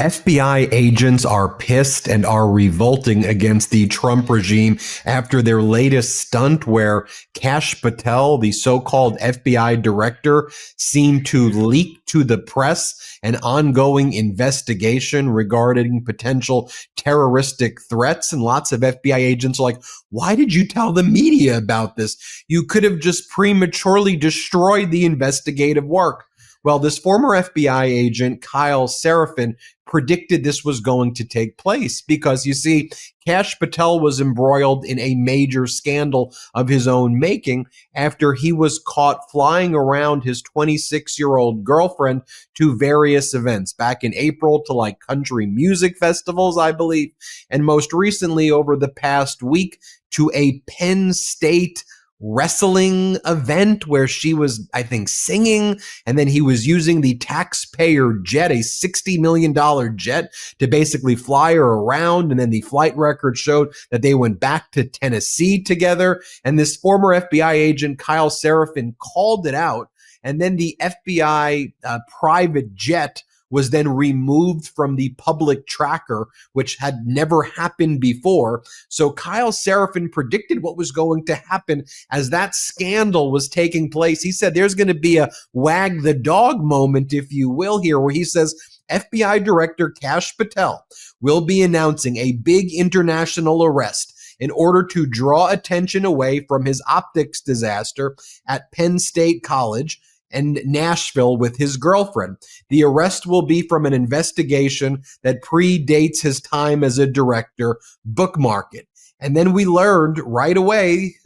FBI agents are pissed and are revolting against the Trump regime after their latest stunt where Kash Patel, the so-called FBI director, seemed to leak to the press an ongoing investigation regarding potential terroristic threats. And lots of FBI agents are like, why did you tell the media about this? You could have just prematurely destroyed the investigative work. Well, this former FBI agent, Kyle Seraphin, predicted this was going to take place because, you see, Kash Patel was embroiled in a major scandal of his own making after he was caught flying around his 26-year-old girlfriend to various events back in April to like country music festivals, I believe, and most recently over the past week to a Penn State wrestling event where she was, I think, singing, and then he was using the taxpayer jet, a $60 million jet, to basically fly her around. And then the flight record showed that they went back to Tennessee together. And this former FBI agent, Kyle Seraphin, called it out. And then the FBI private jet was then removed from the public tracker, which had never happened before. So Kyle Seraphin predicted what was going to happen as that scandal was taking place. He said there's going to be a wag the dog moment, if you will, here, where he says FBI Director Kash Patel will be announcing a big international arrest in order to draw attention away from his optics disaster at Penn State College and Nashville with his girlfriend. The arrest will be from an investigation that predates his time as a director. Bookmark it. And then we learned right away,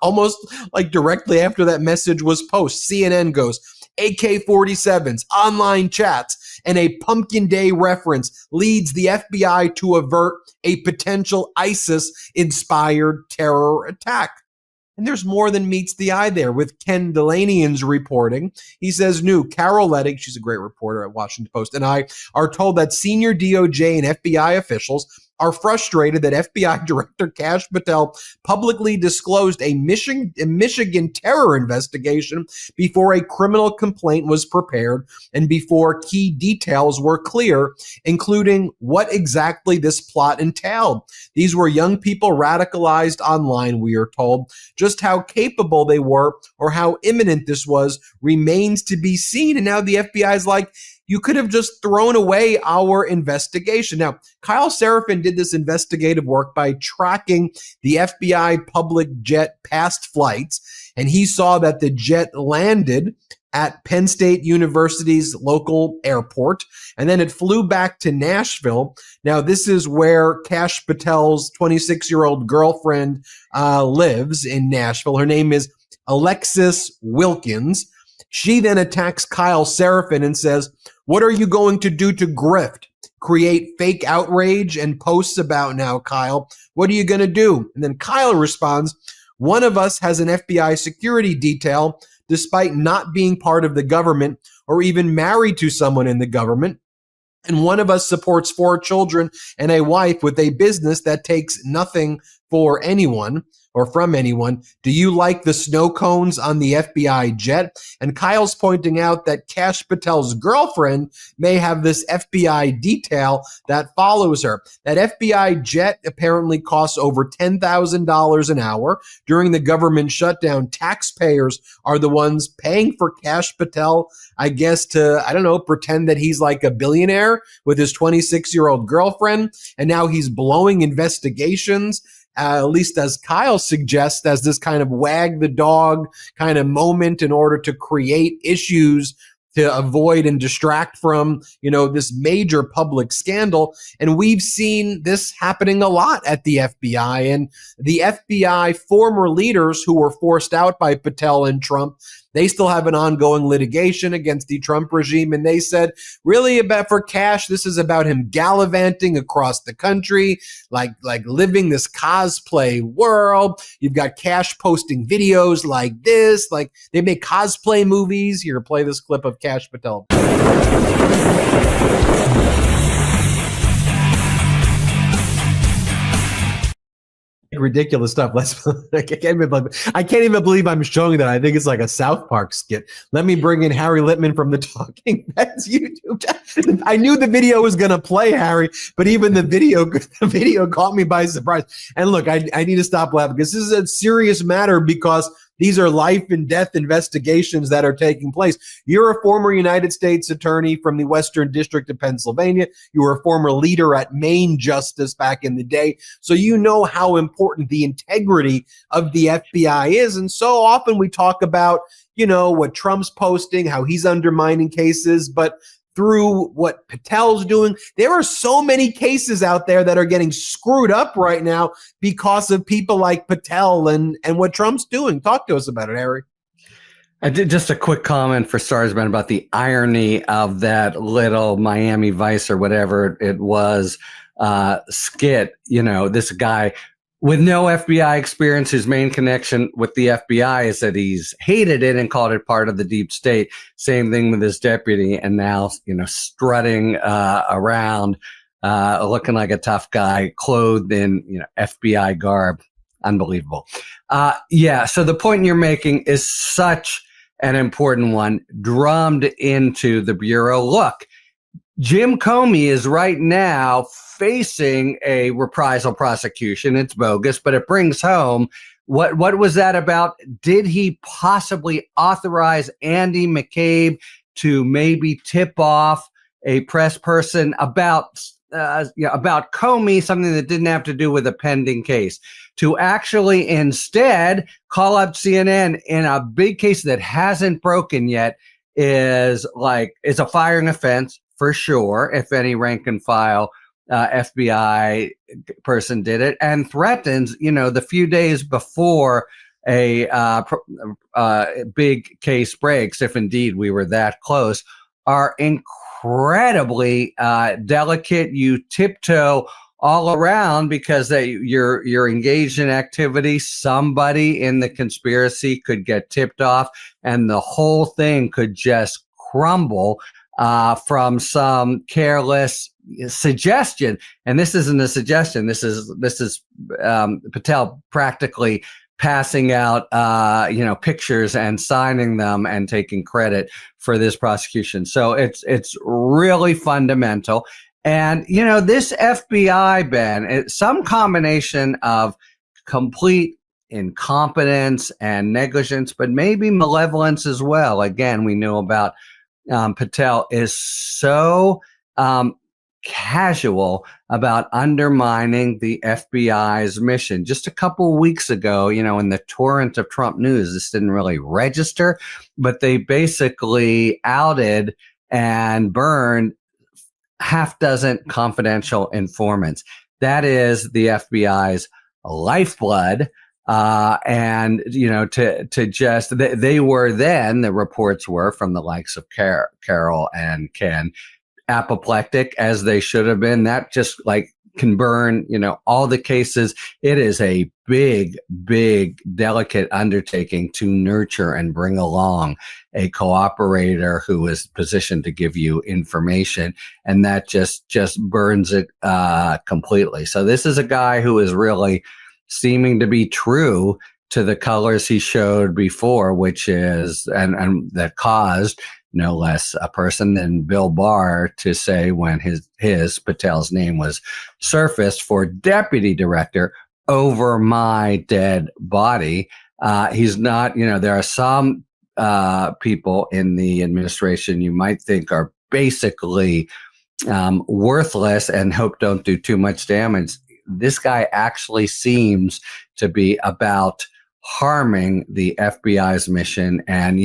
almost like directly after that message was posted, CNN goes, AK-47s, online chats, and a Pumpkin Day reference leads the FBI to avert a potential ISIS-inspired terror attack. And there's more than meets the eye there with Ken Delanian's reporting. He says, Carol Lettig, she's a great reporter at Washington Post, and I are told that senior DOJ and FBI officials are frustrated that FBI Director Kash Patel publicly disclosed a Michigan terror investigation before a criminal complaint was prepared and before key details were clear, including what exactly this plot entailed. These were young people radicalized online, we are told. Just how capable they were or how imminent this was remains to be seen. And now the FBI is like, you could have just thrown away our investigation. Now, Kyle Seraphin did this investigative work by tracking the FBI public jet past flights, and he saw that the jet landed at Penn State University's local airport, and then it flew back to Nashville. Now, this is where Kash Patel's 26-year-old girlfriend lives in Nashville. Her name is Alexis Wilkins. She then attacks Kyle Seraphin and says, what are you going to do to grift? Create fake outrage and posts about now, Kyle? What are you going to do? And then Kyle responds, one of us has an FBI security detail despite not being part of the government or even married to someone in the government. And one of us supports 4 children and a wife with a business that takes nothing for anyone or from anyone. Do you like the snow cones on the FBI jet? And Kyle's pointing out that Kash Patel's girlfriend may have this FBI detail that follows her. That FBI jet apparently costs over $10,000 an hour. During the government shutdown, taxpayers are the ones paying for Kash Patel, I guess, to, pretend that he's like a billionaire with his 26-year-old girlfriend. And now he's blowing investigations. At least as Kyle suggests, as this kind of wag the dog kind of moment in order to create issues to avoid and distract from, this major public scandal. And we've seen this happening a lot at the FBI. And the FBI former leaders who were forced out by Patel and Trump, they still have an ongoing litigation against the Trump regime. And they said, really, for Kash, this is about him gallivanting across the country, like living this cosplay world. You've got Kash posting videos like this, like they make cosplay movies. Here, play this clip of Kash Patel. ridiculous stuff. I can't even believe I'm showing that. I think it's like a South Park skit. Let me bring in Harry Littman from the Talking Heads YouTube. I knew the video was going to play, Harry, but even the video caught me by surprise. And look, I need to stop laughing because this is a serious matter, because these are life and death investigations that are taking place. You're a former United States attorney from the Western District of Pennsylvania. You were a former leader at Maine Justice back in the day. So you know how important the integrity of the FBI is. And so often we talk about, what Trump's posting, how he's undermining cases, but through what Patel's doing, there are so many cases out there that are getting screwed up right now because of people like Patel and what Trump's doing. Talk to us about it, Harry. I did just a quick comment for Starsman about the irony of that little Miami Vice or whatever it was skit. This guy with no FBI experience, his main connection with the FBI is that he's hated it and called it part of the deep state. Same thing with his deputy, and now, strutting around, looking like a tough guy, clothed in, FBI garb. Unbelievable. So the point you're making is such an important one, drummed into the Bureau. Look, Jim Comey is right now facing a reprisal prosecution. It's bogus, but it brings home what was that about? Did he possibly authorize Andy McCabe to maybe tip off a press person about Comey, something that didn't have to do with a pending case, to actually instead call up CNN in a big case that hasn't broken yet is a firing offense for sure, if any rank and file FBI person did it, and threatens, the few days before a big case breaks, if indeed we were that close, are incredibly delicate. You tiptoe all around because you're engaged in activity. Somebody in the conspiracy could get tipped off, and the whole thing could just crumble from some careless suggestion. And this isn't a suggestion. This is Patel practically passing out pictures and signing them and taking credit for this prosecution. So it's really fundamental. And this FBI, Ben, it's some combination of complete incompetence and negligence, but maybe malevolence as well. Again, we know about Patel is so casual about undermining the FBI's mission. Just a couple of weeks ago, in the torrent of Trump news, this didn't really register, but they basically outed and burned half dozen confidential informants. That is the FBI's lifeblood. And they were then, the reports were from the likes of Carol and Ken, apoplectic as they should have been. That just can burn, all the cases. It is a big, delicate undertaking to nurture and bring along a cooperator who is positioned to give you information. And that just burns it completely. So this is a guy who is really seeming to be true to the colors he showed before, which is, and that caused no less a person than Bill Barr to say when his Patel's name was surfaced for deputy director, over my dead body. He's not, there are some people in the administration you might think are basically worthless and hope don't do too much damage. This guy actually seems to be about harming the FBI's mission. And,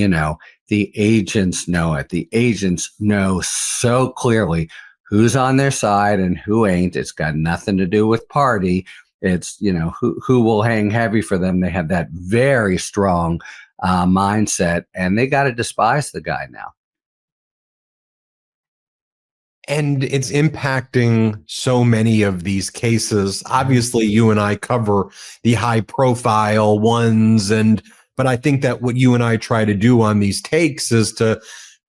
the agents know it. The agents know so clearly who's on their side and who ain't. It's got nothing to do with party. It's, who will hang heavy for them. They have that very strong mindset, and they got to despise the guy now. And it's impacting so many of these cases. Obviously, you and I cover the high profile ones, but I think that what you and I try to do on these takes is to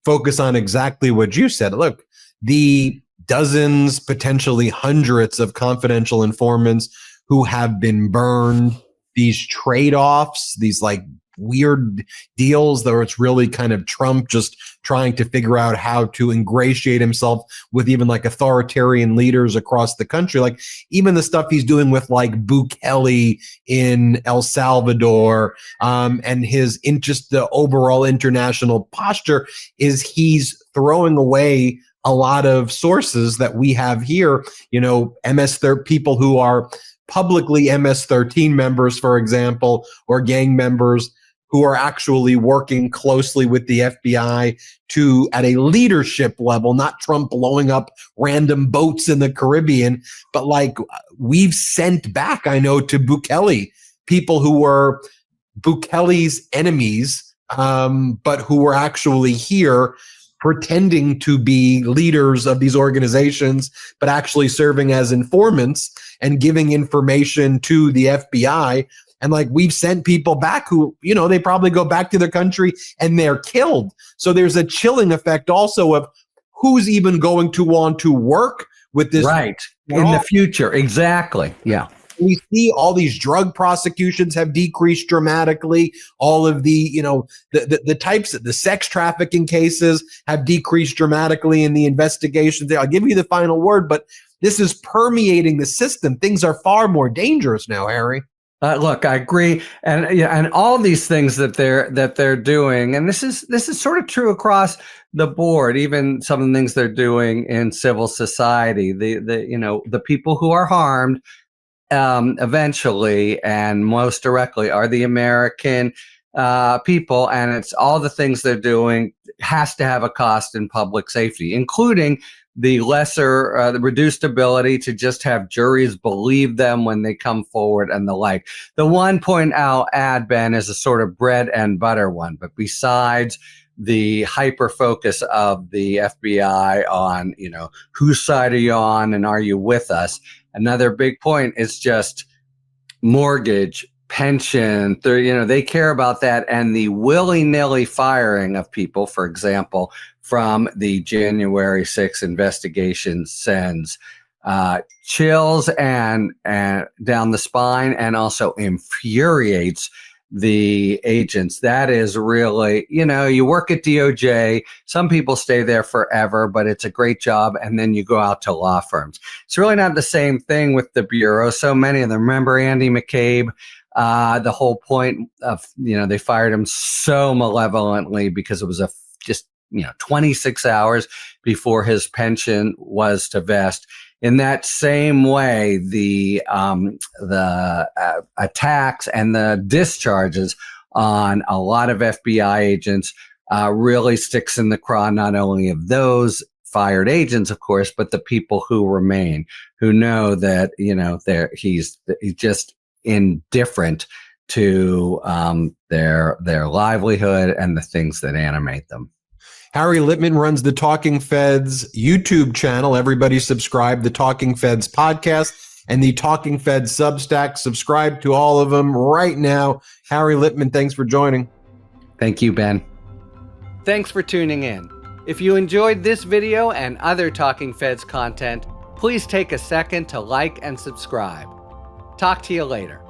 focus on exactly what you said. Look, the dozens, potentially hundreds of confidential informants who have been burned, these trade-offs, these like weird deals that it's really kind of Trump just trying to figure out how to ingratiate himself with even like authoritarian leaders across the country. Like even the stuff he's doing with like Bukele in El Salvador, and his just the overall international posture is he's throwing away a lot of sources that we have here, people who are publicly MS-13 members, for example, or gang members who are actually working closely with the FBI at a leadership level, not Trump blowing up random boats in the Caribbean, but like we've sent back, I know, to Bukele, people who were Bukele's enemies, but who were actually here pretending to be leaders of these organizations, but actually serving as informants and giving information to the FBI. And like we've sent people back who, they probably go back to their country and they're killed. So there's a chilling effect also of who's even going to want to work with this. Right. In the future. Exactly. Yeah. We see all these drug prosecutions have decreased dramatically. All of the, the types of the sex trafficking cases have decreased dramatically in the investigations. I'll give you the final word, but this is permeating the system. Things are far more dangerous now, Harry. Look, I agree, and all these things that they're doing, and this is sort of true across the board. Even some of the things they're doing in civil society, the people who are harmed eventually and most directly are the American people, and it's all the things they're doing has to have a cost in public safety, including the the reduced ability to just have juries believe them when they come forward and the like. The one point I'll add, Ben, is a sort of bread and butter one, but besides the hyper focus of the FBI on, whose side are you on and are you with us? Another big point is just mortgage, pension. They care about that, and the willy-nilly firing of people, for example, from the January 6th investigation sends chills and down the spine, and also infuriates the agents. That is really, you work at DOJ, some people stay there forever, but it's a great job, and then you go out to law firms. It's really not the same thing with the Bureau. So many of them, remember Andy McCabe, the whole point of, they fired him so malevolently because it was just 26 hours before his pension was to vest. In that same way, the attacks and the discharges on a lot of FBI agents really sticks in the craw, not only of those fired agents, of course, but the people who remain, who know that, he's just indifferent to their livelihood and the things that animate them. Harry Litman runs the Talking Feds YouTube channel. Everybody subscribe the Talking Feds podcast and the Talking Feds Substack. Subscribe to all of them right now. Harry Litman, thanks for joining. Thank you, Ben. Thanks for tuning in. If you enjoyed this video and other Talking Feds content, please take a second to like and subscribe. Talk to you later.